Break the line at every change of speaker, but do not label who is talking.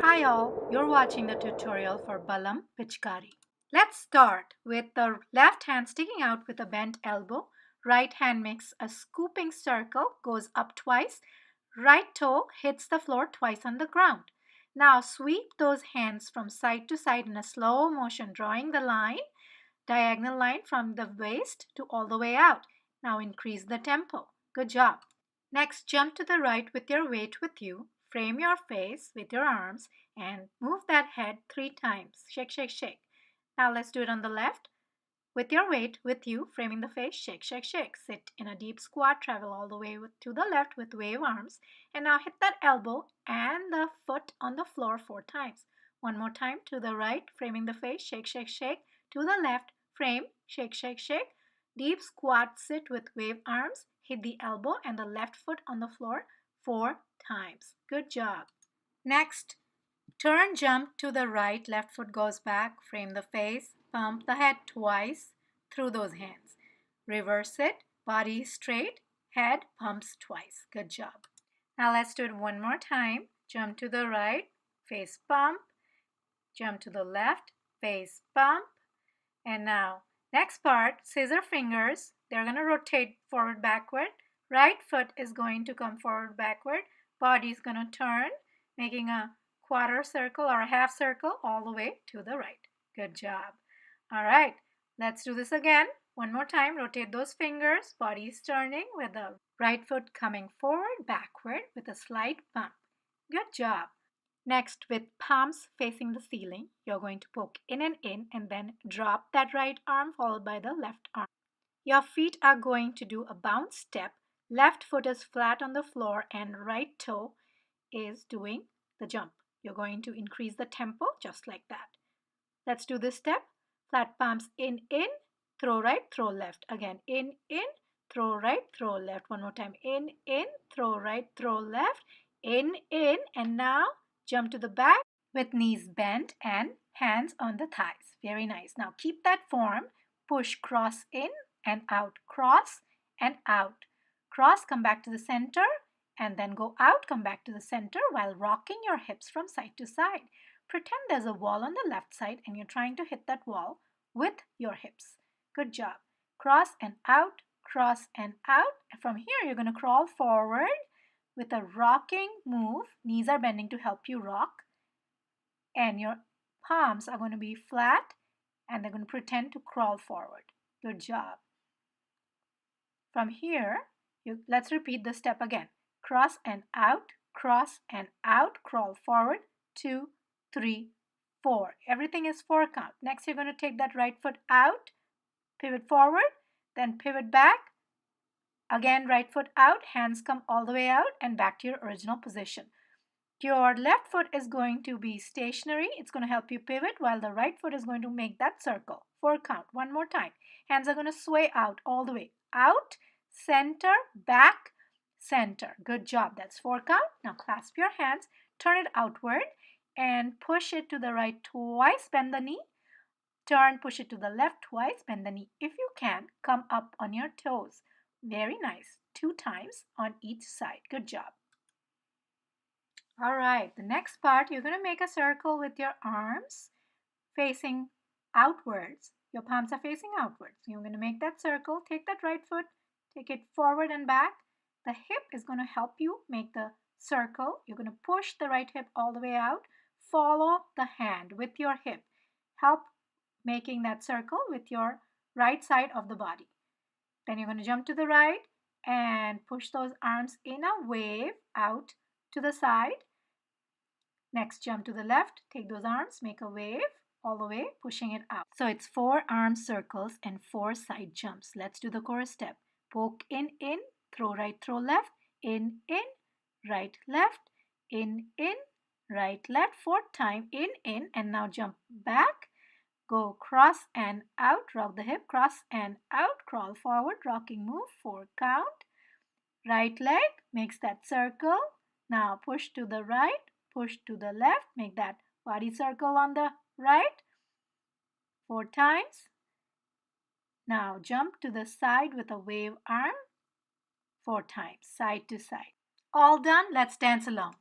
Hi all, you're watching the tutorial for Balam Pichkari. Let's start with the left hand sticking out with a bent elbow. Right hand makes a scooping circle, goes up twice. Right toe hits the floor twice on the ground. Now sweep those hands from side to side in a slow motion, drawing the line, diagonal line from the waist to all the way out. Now increase the tempo. Good job. Next, jump to the right with your weight with you. Frame your face with your arms and move that head 3 times. Shake, shake, shake. Now let's do it on the left. With your weight with you, framing the face, shake, shake, shake. Sit in a deep squat, travel all the way to the left with wave arms. And now hit that elbow and the foot on the floor 4 times. One more time to the right, framing the face, shake, shake, shake. To the left, frame, shake, shake, shake. Deep squat, sit with wave arms. Hit the elbow and the left foot on the floor 4 times. Good job. Next, turn, jump to the right, left foot goes back, frame the face, pump the head twice through those hands. Reverse it, body straight, head pumps twice. Good job. Now let's do it one more time. Jump to the right, face pump, jump to the left, face pump, and now next part, scissor fingers, they're going to rotate forward backward. Right foot is going to come forward backward. Body is going to turn, making a quarter circle or a half circle all the way to the right. Good job. All right, let's do this again. One more time, rotate those fingers. Body is turning with the right foot coming forward backward with a slight bump. Good job. Next, with palms facing the ceiling, you're going to poke in and then drop that right arm followed by the left arm. Your feet are going to do a bounce step. Left foot is flat on the floor and right toe is doing the jump. You're going to increase the tempo just like that. Let's do this step. Flat palms in, throw right, throw left. Again, in, throw right, throw left. One more time. In, throw right, throw left. In, and now jump to the back with knees bent and hands on the thighs. Very nice. Now keep that form. Push, cross in and out. Cross and out. Cross, come back to the center and then go out, come back to the center while rocking your hips from side to side. Pretend there's a wall on the left side and you're trying to hit that wall with your hips. Good job. Cross and out, cross and out. And from here, you're going to crawl forward with a rocking move. Knees are bending to help you rock. And your palms are going to be flat and they're going to pretend to crawl forward. Good job. From here, let's repeat the step again. Cross and out, crawl forward, 2, 3, 4. Everything is 4 count. Next, you're going to take that right foot out, pivot forward, then pivot back. Again, right foot out, hands come all the way out and back to your original position. Your left foot is going to be stationary. It's going to help you pivot while the right foot is going to make that circle. 4 count. One more time. Hands are going to sway out all the way. Out, center, back, center. Good job. That's 4 count. Now clasp your hands, turn it outward and push it to the right twice. Bend the knee. Turn, push it to the left twice. Bend the knee. If you can, come up on your toes. Very nice. 2 times on each side. Good job. All right, the next part, you're going to make a circle with your arms facing outwards. Your palms are facing outwards. You're going to make that circle. Take that right foot, take it forward and back. The hip is going to help you make the circle. You're going to push the right hip all the way out. Follow the hand with your hip. Help making that circle with your right side of the body. Then you're going to jump to the right and push those arms in a wave out to the side. Next, jump to the left, take those arms, make a wave all the way, pushing it out. So it's 4 arm circles and 4 side jumps. Let's do the chorus step. Poke in, throw right, throw left, in, right, left, in, right, left, 4th time, in, and now jump back. Go cross and out, rock the hip, cross and out, crawl forward, rocking move, 4 count. Right leg makes that circle. Now push to the right, push to the left, make that body circle on the right 4 times. Now jump to the side with a wave arm 4 times, side to side. All done, let's dance along.